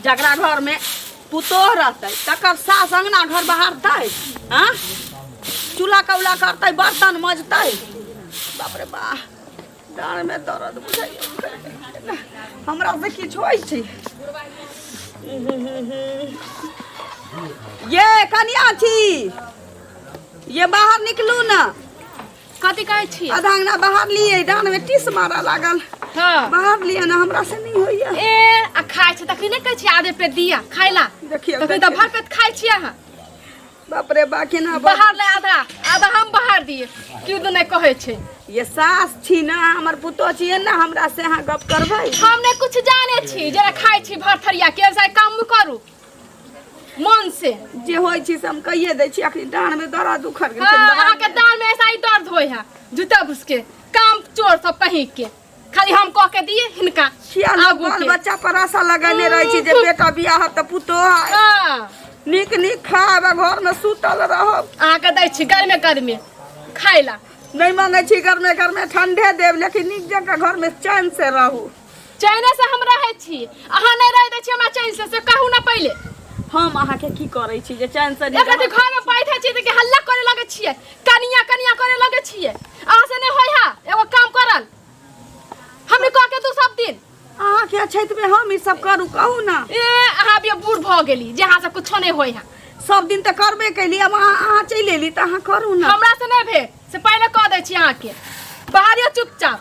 जकरा घर में पुतोह रहते तकर सास अंगना घर बहारते हाँ चूल्हा कौला करते बर्तन मजते बाप रे बा डाँड़ में दर्द बुझाइए हमरा से किछु होइ छै ये कनिया छी ये बाहर निकलू ना कथी कहै छी आधा अंगना बाहर लिए डाँड़ में टीस मारा लागल हाँ बाहर लिए ना हमरा से नहीं होइया ए आ खाइ छै तखनी नै कहै छी आधे पेट दिया खाइला देखियो तखनी त भर पेट खाइ छी अहाँ बाप रे बा केना बाहर ले आधा आधा हम बाहर दिए क्यों तो नहीं कहै छै ये सास छी ना हमर पुतो छियै ना हमरा से अहाँ गप करबै हम ने कुछ जाने छी जरा खाइ छी भर थरिया के ऐसा काम करू मन से जे होय छी से हम कहिए दै छी अखनी डाँड़ में दर्द उखड़ गेल हाँ, अहाँ के दाल में ऐसा ही दर्द होय है जूता घुस के काम चोर सब कहीं के खाली हम कह के दिए हिनका बाल बच्चा पर आशा लगेने रहे छी जे बेटा बियाह त पुतो हां नीक नीक खाब घर में सुतल रहब अहाँ के दै छी गर्मे खाइला नहीं मांगे छी घर में ठंडे देव लेकिन नीक जगह घर में चैन से रहू चैन से हम रहे छी अहाँ नहीं रह दै छी हमरा चैन से कहू ना पहले हम अहाँ के की करे छी जे चैन से एक घर में बैठे छी त हल्ला करे लगे छिए कनिया करे लगे छिए अहाँ से नहीं होय हा एगो काम करल हम कह के तू सब दिन अहाँ के छैत में हम ई सब करू कहू ना ए अहाँ भी बूढ़ भ गेली जे अहाँ से कुछो नहीं होय हा सब दिन त करबे कैली अब अहाँ चलि एली त अहाँ करू ना हमरा से नहीं भे से पहले कह दै छी अहाँ के बाहरियो चुपचाप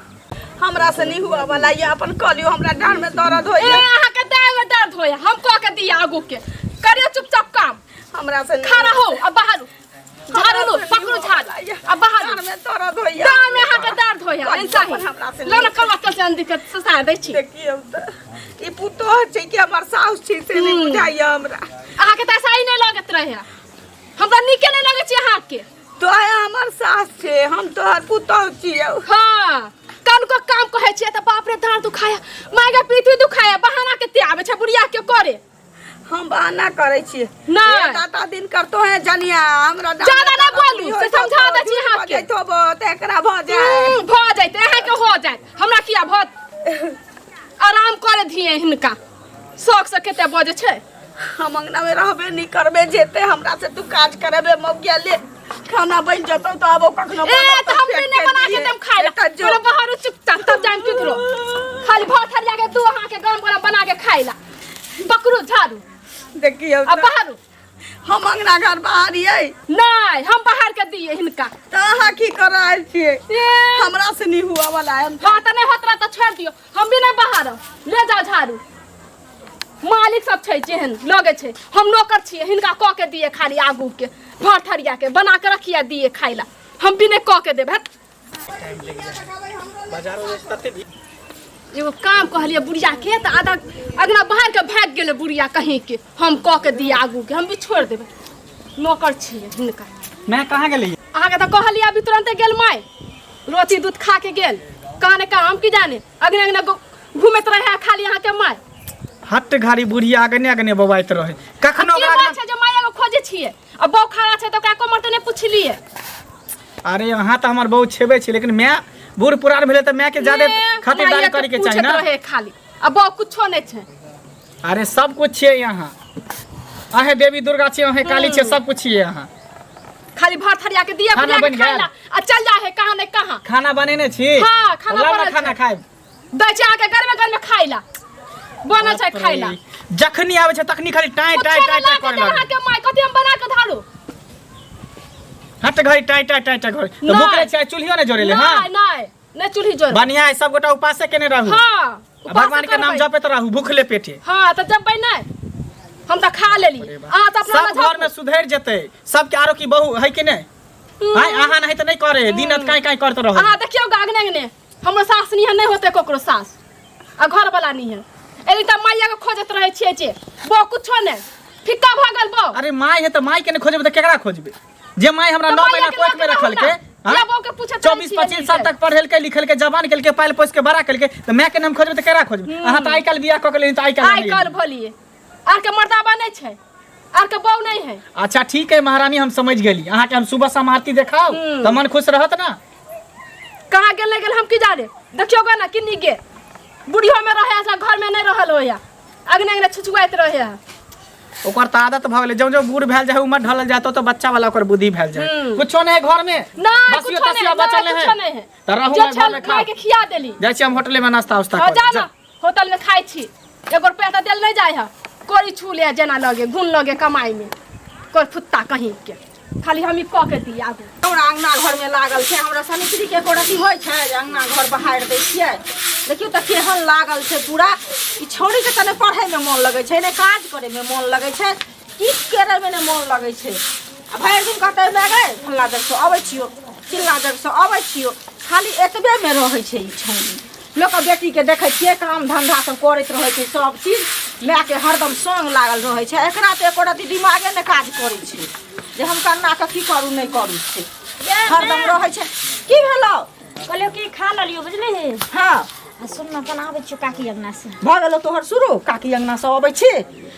हमरा से नहीं हुआ वाला ये अपन कलियो हमरा डाँड़ में दर्द होय ए अहाँ के दाल में दर्द होय हम कह के दिया आगू के करियो चुपचाप काम हमरा से खड़ा हो अब बाहर झाड़ू लो पकड़ो झाड़ू अब बाहर डाँड़ में दर्द होय डाल में अहाँ के दर्द होय ऐसा ही लो ना कमा के से दिक्कत ससा दै छी देखियो त ई पुतो छै कि हमर साउस छी से नहीं बुझाइया हमरा अहाँ के त ऐसा ही नहीं लागत रहे हमरा नीके नहीं लगे छी अहाँ के तो हमर सास छे हम तोहर पुतो छियै हां कान को काम कहै छियै त बाप रे दांत दुखाया मायगा पीठी दुखाया बहाना के ते आवे छै बुढ़िया के करे हम बहाना करे छियै नहीं दाता दिन करतो है जनिया हमरा ज्यादा ना बोलू से समझा दै छी अहाँ के तो त एकरा भ जाय भ जायते अहाँ के हो जाय हमरा किया भत आराम करे दिए हिनका शौक से केते बजे छै हम अंगना में रहबे नहीं करबे जेते हमरा से तू काज करबे मौगिया ले खाना बन जतो तो आबो कखनो ए त हम नहीं बना के देम खाइला चलो बाहर चुपचाप तब जाम किधरो खाली भात हरिया के तू अहाँ के गरम गरम बना के खाइला पकड़ो झाड़ू देखियो अब बाहर हम अंगना घर बाहर ये नहीं हम बाहर के दिए हिनका त अहाँ की कराल छियै हमरा से नहीं हुआ वाला है हां त नहीं होतरा त छोड़ दियो हम भी नहीं बाहर ले जाओ झाड़ू मालिक सब छै जेहन लगे छै हम नौकर छिए हिनका क के दिए खाली आगू के भात हरिया के बना के रखिया दिए खाइला हम भी नहीं क के देब टाइम लग जाए बाजार में तते भी एगो काम कहलिए बुढ़िया के त आधा अगना बाहर के भाग गेले बुढ़िया कहीं के हम क के दिए आगू के हम भी छोड़ देब नौकर छिए हिनका मैं कहां गेली अहाँ के त कहलिए अभी तुरंत गेल माय रोटी दूध खा के गेल काने का हम की जाने अगने अगने घूमत रहे खाली अहाँ के माय हट घारी बुढ़िया अगने अगने बबाइत रहे कखनो ओकरा छै जे माया को खोजे छिए अब बौ खड़ा छै त ओकरा को मरते नहीं पूछलिए अरे यहाँ तो हमर बहु छेबे छी लेकिन मैं बूढ़ पुरान भेले त मैं के ज्यादा खातिरदारी करे के चाहिए ना रहे खाली अब बौ कुछो नहीं छै अरे सब कुछ छे यहाँ आहे देवी दुर्गा छे आहे काली छे सब कुछ छे यहाँ खाली भात हरिया के दिया खाना बन गया आ चल जा है कहां नहीं कहां खाना बनेने छी हां खाना बनल खाना खाए दै छै आके घर में खाइला बनल छै खाइला जखनी आवे छै तखनी खाली टाई टाई टाई टाई करे लागे अहाँ के माय कथि हम बना के धारू हट घरी टाई टाई टाई टाई घर तो भूखले छै चूल्हियो ने जोरेले हां नहीं नहीं चूल्ही जोर बढ़िया है सब गोटा उपास से केने रहू हां भगवान के नाम जपत रहू भूखले पेटे हां त जब नहीं हम त खा लेली आ त अपना सब घर में सुधर जते सब के आरो की बहू है कि नहीं हां आहा नहीं त नहीं करे दिनत काई काई करत रहू हां देखियो गागने ने हमर सास नहीं होते कोकरो सास आ घर वाला नहीं है एली त माइया के खोजत रहे छिए जे बो कुछो नहीं फिक्का भागल बो अरे माई है त माई के ने खोजबे त केकरा खोजबे जे माई हमरा 9 महीना कोख में रखल के या बो के पूछत 24-25 साल तक पढ़ल के लिखल के जवान के पाल पोस के बड़ा के त मैं के नाम खोजबे त केकरा खोजबे अहाँ त आई काल बियाह क के लेन त आई काल भोलिए आर के मर्दाबा नहीं छै आर के बौ नहीं है अच्छा ठीक है महारानी हम समझ गेली अहाँ के हम सुबह शाम आरती देखाओ त मन खुश रहत ना कहां गेल हम की जाने देखियो गा ना किन्नी गे बुढ़ियो में रहे ऐसा घर में नहीं रहल होया अगने अगने छुछुआइत रहे है। ओकर त आदत भ गेलै, जो बूढ़ भेल जाए उमर ढलल जाए तो बच्चा वाला ओकर बुद्धि भेल जाए। कुछो नहीं घर में नहीं बस ये कुछ तसिया बचल नहीं है त रहू मैं घर में खा के खिया देली। जाय छी हम होटल में नाश्ता उस्ता हां कर। जा ना होटल में खाइ छी। एगो रुपया त देल नहीं जाय है, कोरी छू ले जेना लगे घुन लगे कमाई में कोई फुत्ता कहीं के खाली हम ही क के दी आगू। हमरा अंगना घर में लागल छै, हमरा समित्री के कोरती होय छै जे अंगना घर बहार दै छियै। देखियो त केहन लागल छै पूरा। ई छोड़ी के तने पढ़े में मन लगे छै, ने काज करे में मन लगे छै, की करे में ने मन लगे छै। आ भरि दिन कहते मैं गए फल्ला जग से अबै छियो, चिल्ला जग से अबै छियो, खाली एतबे में रहै छै ई छोड़ी। लोक बेटी के देखै छियै काम धंधा सब करैत रहै छै, सब चीज माय के हरदम संग लागल रहै छै। एकरा त एको रति दिमागे ने काज करै छै जे हम कन्ना के की करू नहीं करू छै, हरदम रहै छै। की भेलो कहलियो कि खा लियो बुझली। हाँ सुन न बनाबै छियो काकी अंगना से। भ गेलो तोहर शुरू, काकी अंगना से अबै छी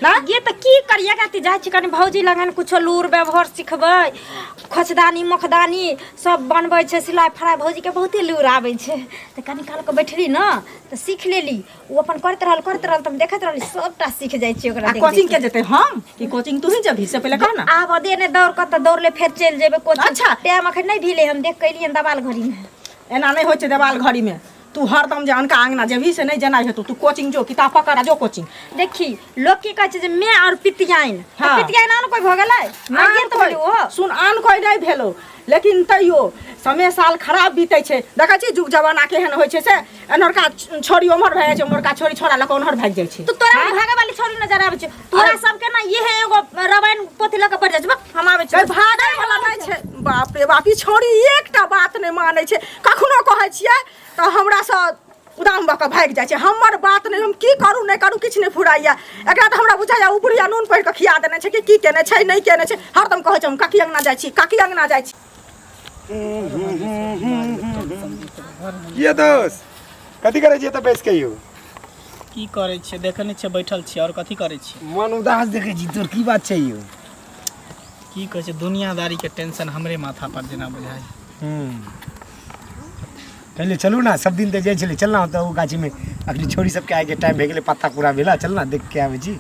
ना। ये त की करिया काती जाइ छी कनी भौजी लगन कुछो लूर व्यवहार सिखबै, खोचदानी मखदानी सब बनबै छै, सिलाई फराई भौजी के बहुते लूर आबै छै। त कनी काल के बैठली न त सीख लेली। उ अपन करत रहल त हम देखत रहली सबटा सीख जाइ छी ओकरा। कोचिंग के जेते हम कि कोचिंग तू ही जभी से पहले कहना। आब दे ने दौड़ क त दौड़ ले फेर चल जेबे कोचिंग। अच्छा। टाइम अखन नहीं भिले, हम देख कइलियन दबाल घड़ी में। एना नहीं होय छै देवाल घड़ी में। तू हरदम जे अनका अंगना जेभी से नहीं जना हेतु, तू कोचिंग जो, किताब पकड़ा जो कोचिंग। देखी लोग की कहै छै जे मैं और पितियाइन। हाँ। पितियाइन आन कोई भ गेलै ना आगे त बोलू हो। सुन आन कोई नहीं भेलो, लेकिन तैयो समय साल खराब बीते छै। देखै छी जुग जमाना केहन होय छै से एनहरका छोरी उमर भए छै, उमरका छोरी छोरा लक उनहर भाग जाइ छै। तू तोरा भागे वाली छोरी नजर आबै छै। तोरा सबके ना ये है एगो रामायण पोथी लके पढ़ जाइ छै। हम आबै छै भागै वाला नहीं छै। बाप रे बाप, ई छोरी एकटा बात नहीं मानै छै। कखनो कहै छियै त हमरा से उदाम ब के भाग जाइ छै। हमर बात नहीं, हम की करू नहीं करू किछ नहीं फुराइया। एकरा त हमरा बुझाइया उपरिया नून पढ़ के खिया देने छै कि की केने छै नहीं केने छै। हरदम कहै छै हम काकी अंगना जाइ छी, काकी अंगना जाइ छी। ये दोस्त कथी करे छियै त बैस के यौ? की करे छियै देखे नहीं छियै बैठल छियै और कथी करे छियै? मन उदास देखे छी, तोर की बात छै यौ? की कहै छै दुनियादारी के टेंशन हमरे माथा पर जेना बुझाय। पहले चलू ना, सब दिन त जाइ छलै, चलना त ओ गाछी में अखनी छोरी सबके आए के टाइम भे गेलै, पत्ता पूरा भेला, चलना देख के आबै छी,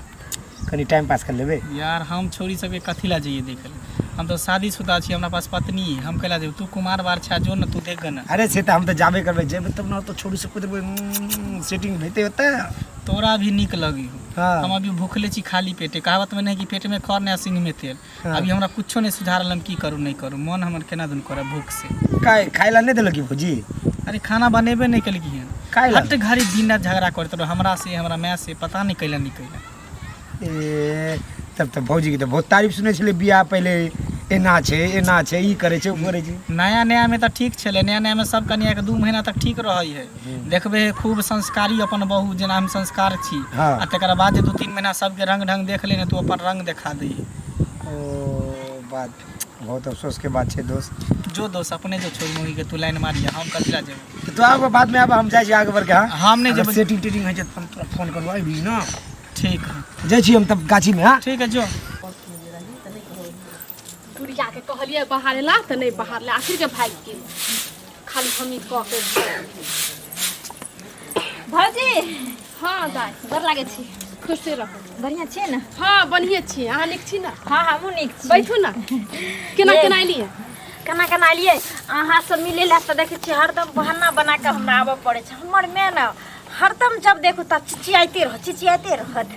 कनी टाइम पास कर लेबै। यार हम छोरी सबके कथी ला जाइए देखे ले? हम तो शादीशुदा छी, हमरा पास पत्नी है, हम कहला देब तू कुमार बार छा जो न तू देख न। अरे से त हम त जाबे करबै, जेबै तब ना तो छोरी सबके देबै सेटिंग भेते होता। तोरा भी निक लगी हो। हाँ। हम अभी भूखले छी खाली पेटे, कहावत में नहीं कि पेट में खर नहीं सिंह में तेल। हाँ। अभी हमरा कुछो नहीं सुधारल, हम की करू नहीं करू, मन हमर केना दुन करे भूख से। खाए ला नहीं देलक की भौजी? अरे खाना बनेबे नहीं कल की काहे ला? हट घड़ी दिन रात झगड़ा करते रहो हमरा से हमरा मैं से, पता नहीं कैला नहीं कैला। ए तब त भौजी के त बहुत तारीफ सुनै छलै, बियाह पहले एना छै ई करे छै ओ करे छै। नया नया में तो ठीक छले, नया नया में सब कनिया के 2 महीना तक ठीक रही है। देखबे खूब संस्कारी अपन बहू जेना हम संस्कार छी। हाँ। आ तकर बाद जे 2-3 महीना सबके रंग ढंग देख ले तू अपन रंग दिखा दी। ओ बात बहुत अफसोस के बात छै दोस्त। जो दोस्त अपने जो छोड़ मुही के तू लाइन मारिया, हम कथिला जेब। तो आब बाद में हम जाइ छी आगे बढ़ के। हां हम नहीं जेब। सेटिंग टेटिंग होइ छै त हम तोरा फोन करबो आबी ना। ठीक है जाइ छी हम तब गाछी में। हां ठीक है जो। गुड़िया के कहलिए बाहर ला त नहीं बाहर ला, आखिर के भाग के खाली हम ही क के। भौजी हां दाई डर लागे छी। खुश रहो। बढ़िया छियै न? हां बढ़िया छी, अहाँ निक छी ना? हां हमहूँ नीक छी। बैठू ना। केना ये- केना एलिए? केना एलियै अहाँ सब मिले ला त देखै छी हरदम बहाना बना के हमरा आबऽ पड़े छै। हमर मैं न हरदम जब देखू त चिचियाते रहत।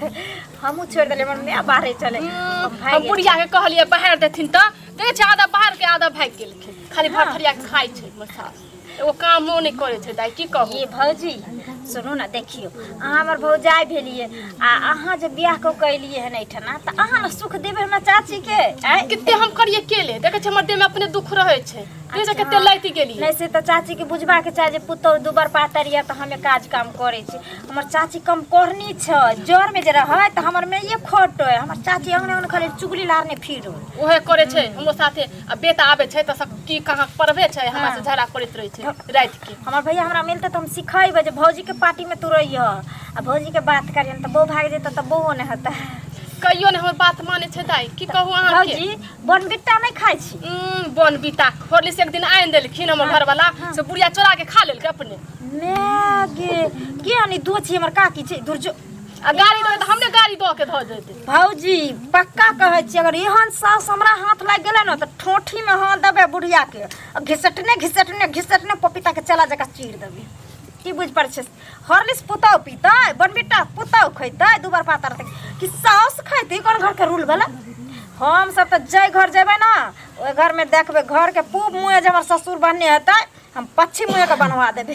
हमहूँ छोड़ देले, हमर मैं बाहरे चले। हम बुढ़िया के कहलिए बाहर देथिन त देखे छै आधा बाहर के आधा भाग गेल, खाली भरथरिया के खाइ छै मसाज। एगो कामो नहीं करे छै दाई, की कहू। ये भौजी सुनू ना, देखियो अहाँ हमर भौजाई भेलिए आ अहाँ जे बियाह को कैलिए हन एठना त अहाँ न सुख देबे हमरा चाची के। किते हम करिए केले, देखे छै हमर देह में अपने दुख रहे छै। जे कते लैती गेली नहीं से त चाची के बुझबा के चाहे जे पुतौ दुबर पातर या त हमें काज काम करे छी। हमर चाची कम कोरनी छ, जोर में जे रहे त हमर में ये खोटो है। हमर चाची अंगने खाली चुगली लारने फिरो ओहे करे छै हमरो साथे। आ बेटा आबे छै त सब की कहां पढ़वे छै, हमरा से झगड़ा करैत रहे छै रात के। हमर भैया हमरा मिलते त हम सिखाइबे जे भौजी के पार्टी में तू रहिए आ भौजी के बात करियन त बो भाग जेत त बो ने होता। कहियो ने हमर बात माने छै दाई, की कहू अहाँ के। भौजी बोनबिट्टा नहीं खाइ छी? बोनबिटा होरली से एक दिन आइन देलखिन हमर घर वाला, से बुढ़िया चोरा के खा लेलकै अपने। मैं गे के अनि दो छी हमर काकी छै, दूर जो आ गाड़ी दो तो हमने गाड़ी दो के धो देते। भौजी पक्का कहै छी अगर एहन सास हमरा हाथ लाग गेलै न त ठोठी में हाथ देबे बुढ़िया के और घिसटने पपीता के चला जका चीर देबे। की बुझ पड़ छै हॉर्लिक्स पुताव पीता बनबिटा पुताव खैता दुबार पातर कि सास खैते कोन घर के रूल भला। हम सब त जय घर जेबै ना ओइ घर में देखबे घर के पूब मुँह जे हमर ससुर बनने हेतै हम पश्चिम मुँह के बनवा देबे।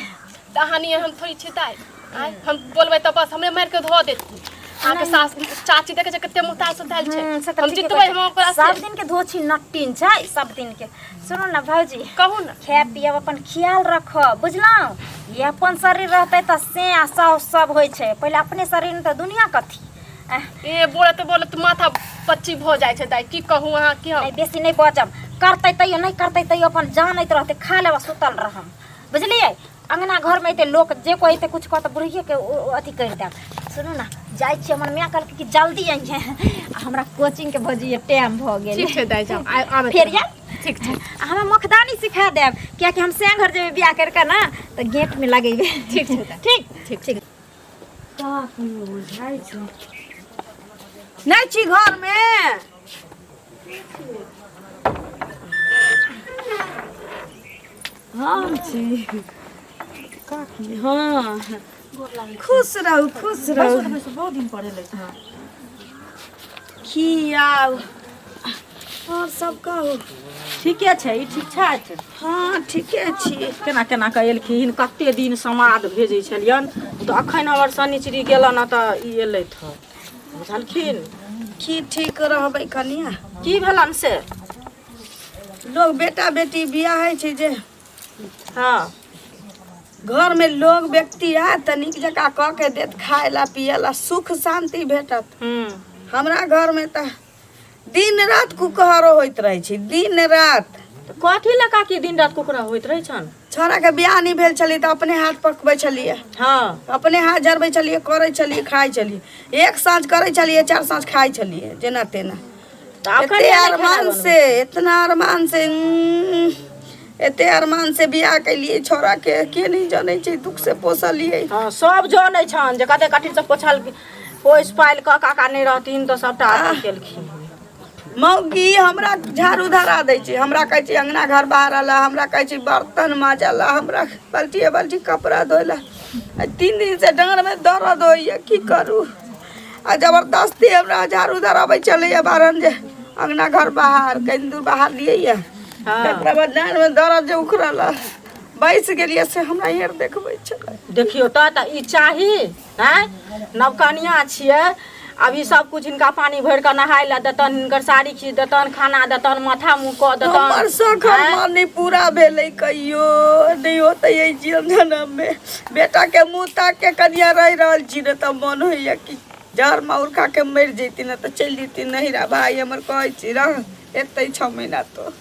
कहानी हम थोड़ी छिताई हम बोलबै त बस हमरे मार के धो देती। आके सास चाची देखे छै कते मुताल से धैल छै हम जितबै हम ओकरा सब दिन के धोछी नट्टीन छै सब दिन के। सुनो ना भौजी कहू ना खाय पियब अपन ख्याल रख बुझलौ। ये अपन शरीर रहतै त से सब होइ छै पहिले अपने शरीर में त दुनिया कथी। ए बोलत माथा पच्ची भ जाय छै दाई की कहू अहाँ की हम नहीं बेसी नहीं बजब करतै तैयो नहीं करतै तैयो अपन जानैत रहतै खा लेबा सुतल रहम बुझलियै। अंगना घर में एते लोग जे कोई ते कुछ कहत बुढ़िए के अथी कर देब। सुनू ना जाय छी हमर मां कहल कि जल्दी आइए हमरा कोचिंग के भजिए टाइम भ गेल। ठीक छै दाई जाओ आबे फेर या ठीक छै हमरा मखदानी सिखा देब किया कि हम से घर जेबे बियाह करके ना त गेट में लगेबे। ठीक छै ठीक ठीक ठीक का बुझाइ छै नहीं छी घर में हाँ छी हाँ खुश रहू बहुत दिन पढ़े ले था खियाउ और सब कहू। ठीके छै ई ठीक छै। हाँ ठीके छी। केना केना के एलखिन कते दिन समाद भेजै छलियन त अखन हमर शनिचरी गेलन त ई एलैथ बुझलखिन। की ठीक रहबै कनिया की भेलन से लोग बेटा बेटी बियाह छै जे हाँ घर में लोग व्यक्ति आ तनिक जका कह के देत खाए ला पिए ला सुख शांति भेटत। हमरा घर में त दिन रात कुकहरो होइत रहे छै दिन रात। कथी लगा के दिन रात कुकरा होइत रहे छन। छोरा के बियाह नहीं भेल छली त अपने हाथ पकबै छलिए हाँ अपने हाथ जरबै छलिए करै छलिए खाइ छलिए एक साँझ करै छलिए 4 साँझ खाइ छलिए जेना तेना। एते अरमान से बियाह कैलिए छोरा के नहीं जाने छै दुख से पोसलिए। हाँ सब जानै छन जे कते कठिन से पोछल पोस पाइल क काका नहीं रहथिन त सबटा अथी केलखिन। मौगी हमरा झाड़ू धरा दै छै हमरा कहै छै अंगना घर बाहर आला हमरा कहै छै बर्तन माजला हमरा बाल्टी कपड़ा धोला 3 दिन से डाँड़ में दर्द होइए की करू आ जबरदस्ती हमरा झाड़ू धराबै चलैया बारन जे अंगना घर बाहर कहीं दूर बाहर लिए तकरा बाद डाँड़ में दर्द जे उखड़ल बैस गेलिए से हमरा हेर देखबै छलै। देखियो त ई चाही हैं नवकनिया छियै अभी सब कुछ इनका पानी भर के नहाय ला देतन इनकर साड़ी खींच देतन खाना देतन माथा मुँह क देतन। हमर सखर मानी पूरा भेलै कहियो नहीं होते ये जीवन में बेटा के मुँह ताक के कनिया रह रहल छी न त मन होइया कि जहर माउर खा के मर जैती न त चल जैती नहिरा भाई हमर कहै छी रह एतै 6 महीना तो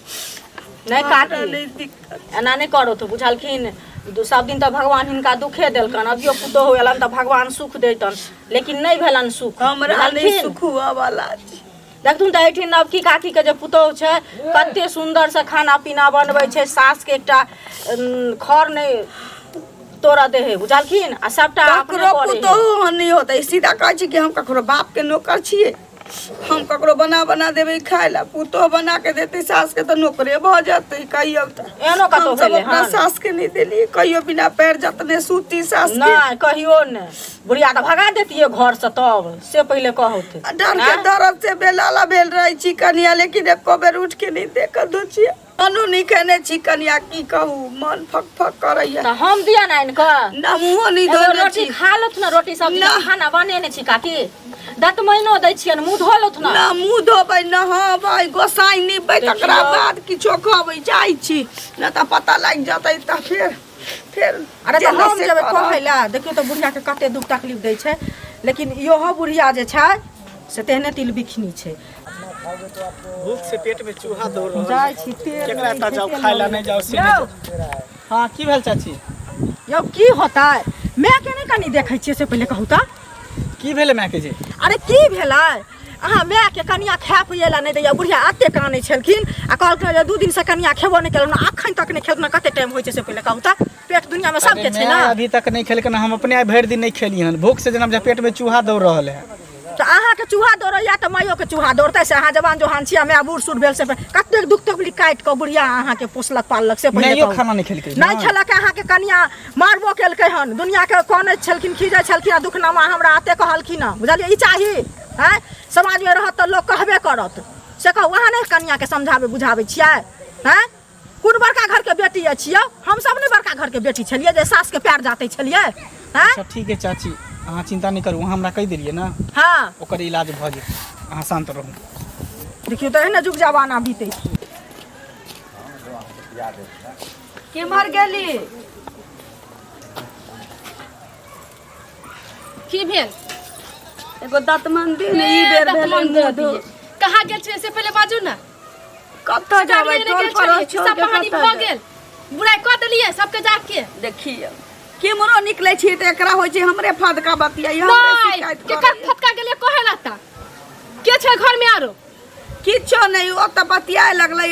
नहीं काटी एना नहीं करो तो बुझलखिन सब दिन तो भगवान हिनका दुखे देलकन अभियो पुतो होलन तो भगवान सुख देतन लेकिन नहीं भेलन सुख हमरा नहीं सुख हुआ वाला देखथुन त एठिन नवकी काकी के जे पुतो छै कते सुंदर से खाना पीना बनबै छै सास के एकटा खर नहीं तोरा दे है बुझलखिन आ सबटा ककरो पुतो नहीं होतै सीधा कहै छी कि हम ककरो बाप के नौकर छियै हम ककरो बना देबै खाए ला पुतो बना के देते सास के तो नौकरे भ जाते कहियो त एनो कतो भेले हां सास के नहीं देली कहियो बिना पैर जतने सूती सास के नहीं कहियो नहीं बुढ़िया त भगा देतिए घर से तब से पहले कहौते डर के दर्द से बेलाला भेल रही छी कनिया लेकिन एको बेर उठ के नहीं देख दो छी अनु नहीं खेने छी कनिया की कहू मन फक फक करैया त हम दिया ना इनका ना मुंह नहीं धोने रोटी खा लत ना रोटी सब्जी खाना बनेने छी काकी दत महीनो दै छियन मुंह धो लत ना ना मुंह धोबै ना हां भाई गोसाई निबै तकरा बाद किछो खबै जाई छी ना त पता लाग जतै त फिर अरे त हम जब कहैला देखियो त बुढ़िया के कते दुख तकलीफ दै छै लेकिन इहो बुढ़िया जे छै से तेहने तिल बिखनी छै भूख से पेट में चूहा दौड़ रहल जाय छी तेल केकरा ता जाओ खाय ला नहीं जाओ से हां की भेल चाची यौ की होता मैं के नहीं कनी देखै छियै से पहले कहू त की भेले माय के जे अरे की भेलै अहाँ माय के कनिया खाय पियला नहीं दैया बुढ़िया आते कानै छलखिन आ कहलखिन जे 2 दिन से कनिया खेबो नहीं केलौ अखन तक नहीं खेलौ कते टाइम होय छै से पहिले कहू त पेट दुनिया में सबके छै ना अभी तक नहीं खेलक हम अपने भरि दिन नहीं खेली हन भूख से जना पेट में चूहा दौड़ रहल है तो अहाँ के चूहा दौड़ैया त माइयो के चूहा दौड़तै से अहाँ जवान जोहान छिया माय बूढ़ सूढ़ भेल से कते दुख तकलीफ काट के बुढ़िया अहाँ के पोसलक पाललक से पहिले नहीं खाना नहीं खेलकै नहीं खेलक अहाँ के कनिया मारबो केलकै हन दुनिया के कोने छलखिन खीजै छलखिन दुखनामा हमरा आते कहलखिन बुझलियै ई चाही हैं समाज में रहत त लोग कहबे करत से कहू वहाँ नहीं कनिया के समझाबे बुझाबे छियै हैं कोन बड़का घर के बेटी छियै हम सब नहीं बड़का घर के बेटी छलियै जे सास के पैर जाते छलियै हैं अच्छा ठीक है चाची अहाँ चिंता नहीं करू हमरा कहि देलियै ना हाँ ओकर इलाज भ जेतै अहाँ शांत रहू देखियो तो एहने जुग जमाना बीते केम्हर गेली की भेल एगो दतमंदी ने ई बेर भेलै कहाँ गेल छियै से पहिले बाजू ना कतऽ जाबै टोल पर छोड़ सब कहानी के भ गेल बुराई कऽ देलियै सबके जाके देखिए केमरो निकलै छी त एकरा होय छै हमरे फदका बतियाई हमरे नहीं शिकायत केकर फटका गेलियै कहे ना ता के छै घर में आरो किछो नहीं ओ त बतियाए लगलै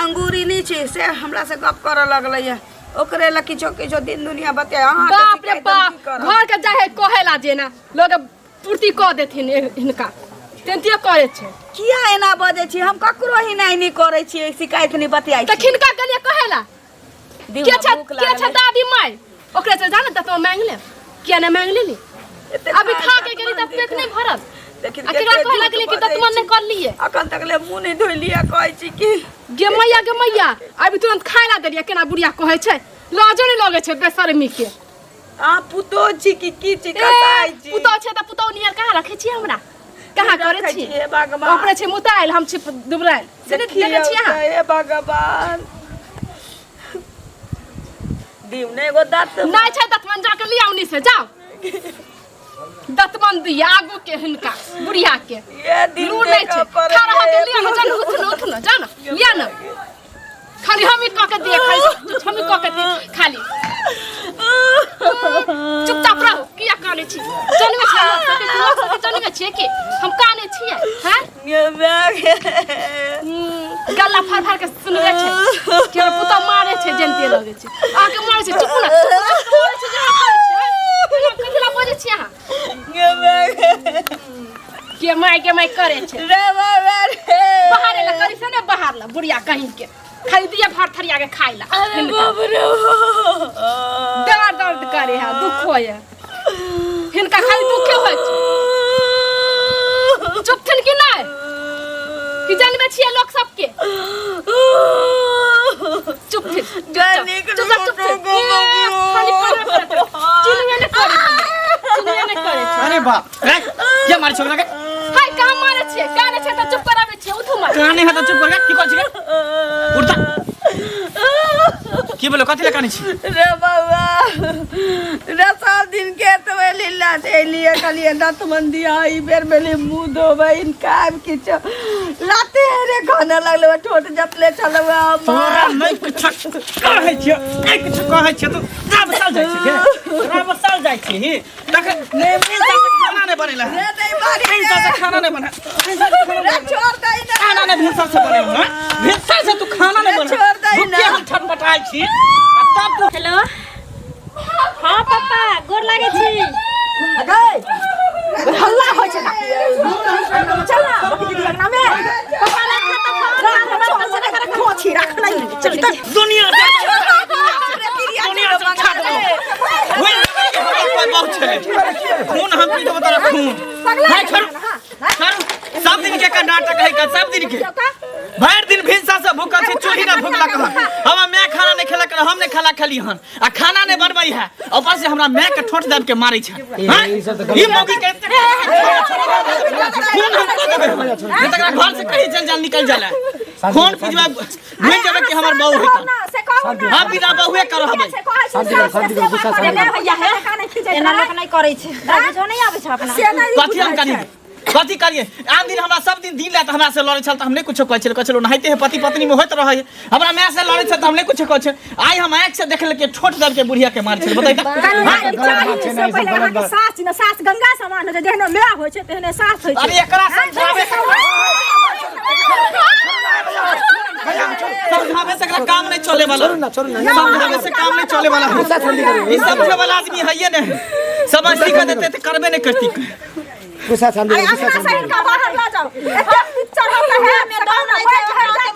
अंगूरी नहीं छै से हमरा से गप करऽ लगलै ओकरे ला किछो किछो दिन दुनिया बतियाए अहाँ बाप रे बाप घर के जाहे कहेला जेना लोग पूर्ति कऽ देथिन हिनका तेंतिए करे छै किया एना बजै छी हम ककरो ही नहीं करै छी शिकायत नहीं बतियाई त खिनका गेलियै कहेला के छै दादी माय ओकरे से जाने त तो मांग ले किया नहीं मांग लेली अभी खा के गेली त पेट नहीं भरल लेकिन केकरा कह लगले कि दतमन नहीं कर लिए अखन तक ले मुंह नहीं धोइ लिया कहै छी कि गे मैया अभी तुरंत खाय ला देलिया केना बुढ़िया कहै छै लाजो नहीं लगे छै बेशर्मी के आ पुतो छी की छी कसाई छी पुतो छै त पुतो नियर कहाँ रखे छी हमरा कहाँ करे छी हे भगवान ओकरे छै मुताइल हम छी दुबराइल से नहीं देखे छी अहाँ हे भगवान दीव ने एगो दत नहीं छै दतमन जाके लिया उन्हीं से जाओ दतमन दिया आगू के हिनका बुढ़िया के ये दिन लूर नहीं छै खा रहा के लिया ना जान उठ ना जान लिया ना खाली हम ही कह के दिए खाली हम ही कह के दिए खाली चुपचाप रहो किया काने छी जाने में छै जाने में छै कि हम काने छियै हैं ये बैग गल्ला फाड़ के सुनवे छै के पुता मारे छै जनते लगे छै आके मारे छै चुप ना मारे छै जे खाय छै कथि ला बजे छी अहाँ ये बैग के माय करे छै रे बाबा रे बाहर ला करी से ने बाहर ला बुढ़िया कहीं के खाली दिया भात थरिया के खाइला अरे बाप रे दर्द करे है दुख होय हिनका खाली दुखे होय छै चुप थिन कि नहीं कि जानबे छियै लोग सबके चुप थिन चुप खाली चिन्हबे ने करे अरे बाप रे क्या मारे छोकरा के हाय कहां मारे छियै काने छै त चुप कराबे छियै उठू मार काने है त चुप कर की कर छी उठता की बोलो कथि ला काने छी रे बाबा रे सब दिन के तो लीला से लिए कलिए दत मंदी आई बेर बेले मुंह धोबे इन काम किछो लाते रे खाना लगले ठोट जतले चलवा तोरा नहीं कुछ कहै छियै नहीं कुछ कहै छियै तू आब साल जाइ छी के आब साल जाइ छी तक ने मिल जा खाना नहीं बनेला रे नहीं बारी ऐसा से खाना नहीं बना रे छोड़ दई ना खाना नहीं भिनसर से बने ना भिनसर से तू खाना नहीं बना छोड़ दई ना हम छटपटाई छी तब तू हेलो हाँ पापा गोर लागे छी गई हल्ला होय छै ना चल ना दीदी लगना में पापा ना खाता खा हम से कर खोची रख नहीं चल दुनिया दुनिया छा दो कोई बहुत चले खून हम पी दो तेरा खून भाई छोड़ सब दिन के का नाटक है का सब दिन के भर दिन भिनसा से भूखल छी चूल्ही ना भूखला कहां हम मैं खाना नहीं खेला कर हम ने खाला खली हन आ खाना नहीं बनबई है ऊपर से हमरा मैं के ठोट दाब के मारै छै हां ई मौगी के खून हम को देबे नहीं तकरा घर से कहीं चल निकल जाला खून पिजवा भूल जाबे कि हमर बहू है हां बिना बहुए कर हबै भैया है एना लोक नहीं करे छै बुझो नहीं आबै छै अपना कथि हम कनी कथी करिए आन दिन हमरा सब दिन ला त हमरा से लड़े छल त हम नहीं कुछ कहै छल कहै नहाइते है पति पत्नी में होत रहे हमरा मैं से लड़े छल त हम नहीं कुछ कहै आई हम आंख से देखल के छोट दब के बुढ़िया के मार छल बताइ त सास न सास गंगा समान हो जेहने माय होय छै तेहने सास होय छै अरे एकरा समझावे समझावे से काम नहीं चले वाला समझावे से काम नहीं चले वाला ये समझे वाला आदमी है ये नहीं समझ सीख देते तो करबे नहीं करती गुस्सा शांति गुस्सा शांति का बाहर ला जाओ एते पिक्चर होता है मैं डाउन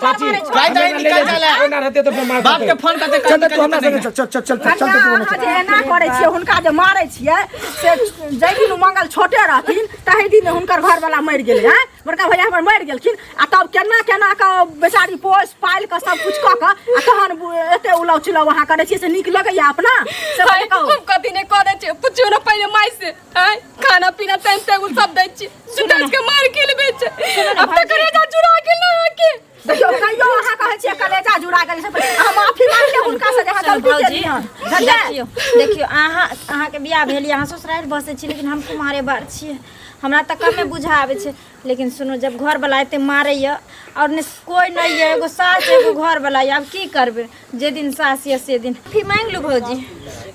चाची काय दाई निकल जाला ना रहते तो मार बाप के फोन करते चल तू हमरा संगे चल अहाँ जे एना करे छियै हुनका जे मारै छियै से जै दिन मंगल छोटे रहथिन तहि दिन हुनकर घर वाला मरि गेलै हैं बड़का भैया हमर मरि गेलखिन आ तब केना के बेचारी पोस पाल के सब कुछ क के आ तहन एते उलाउ चिलाउ वहां करे छियै से नीक लगैया अपना से कहू हम कथी ने करे छै पुछियो न पहिले माई से हैं खाना पीना टाइम टेबुल सब दै छी सुतल के मार के लेबे छै अब तक कलेजा जुड़ा गेल ना के देखियो कहियो अहाँ कहै छियै कलेजा जुड़ा गेल से अहाँ माफी मांग ले हुनका से जहाँ गलती केलियै देखियो देखियो अहाँ के बियाह भेल अहाँ ससुराल बसे छी लेकिन हम कुमारे बार छियै हमरा तक कमे बुझा आवे छै लेकिन सुनो जब घर वाला एते मारे य और ने कोई नहीं है एगो सास एगो घर वाला अब की करबे जे दिन सास ये से दिन माफी मांग लो भौजी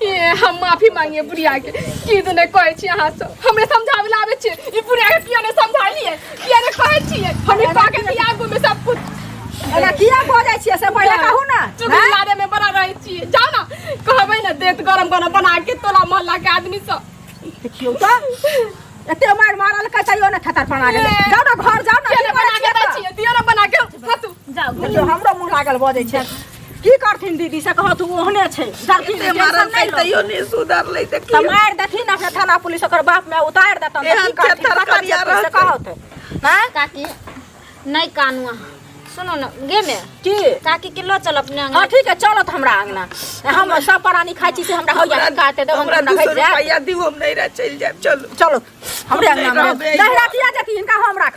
ये हम माफी मांगिए बुढ़िया के की तो ने कहै छी अहाँ सब हमरे समझावे ला आवे छै ई बुढ़िया के किया ने समझालिए किया ने कहै छियै हम पाके बियाह गो में सब कुछ एना किया को जाय छियै से पहिले कहू ना चुगली लारे में बड़ा रहै छी जाओ ना कहबै ना देत गरम गरम बना के तोला मोहल्ला के आदमी सब देखियो त एते मार मारल के तइयो ने खतर पना गेलै जाओ ना घर जाओ ना केने बना के दै छियै दियो ना बना के फातू जाओ देखियो हमरो मुंह लागल बजै छै की करथिन दीदी से कहत ओहने छै धरती में मारल नहीं तइयो नहीं सुधर ले त त मार देथिन अपने थाना पुलिस ओकर बाप में उतार देतन एहन खेतर करिया से कहत हां काकी नहीं कानुआ सुनो न गे में की काकी के लो चल अपने हां ठीक है चलत हमरा अंगना हम सब प्राणी खाइ छी से हमरा होइया काटे दे हमरा हमरा 200 रुपया दिउ हम नहीं रह चल जाब चलो चलो हमरे अंगना में नहीं रखिया जति इनका हम राख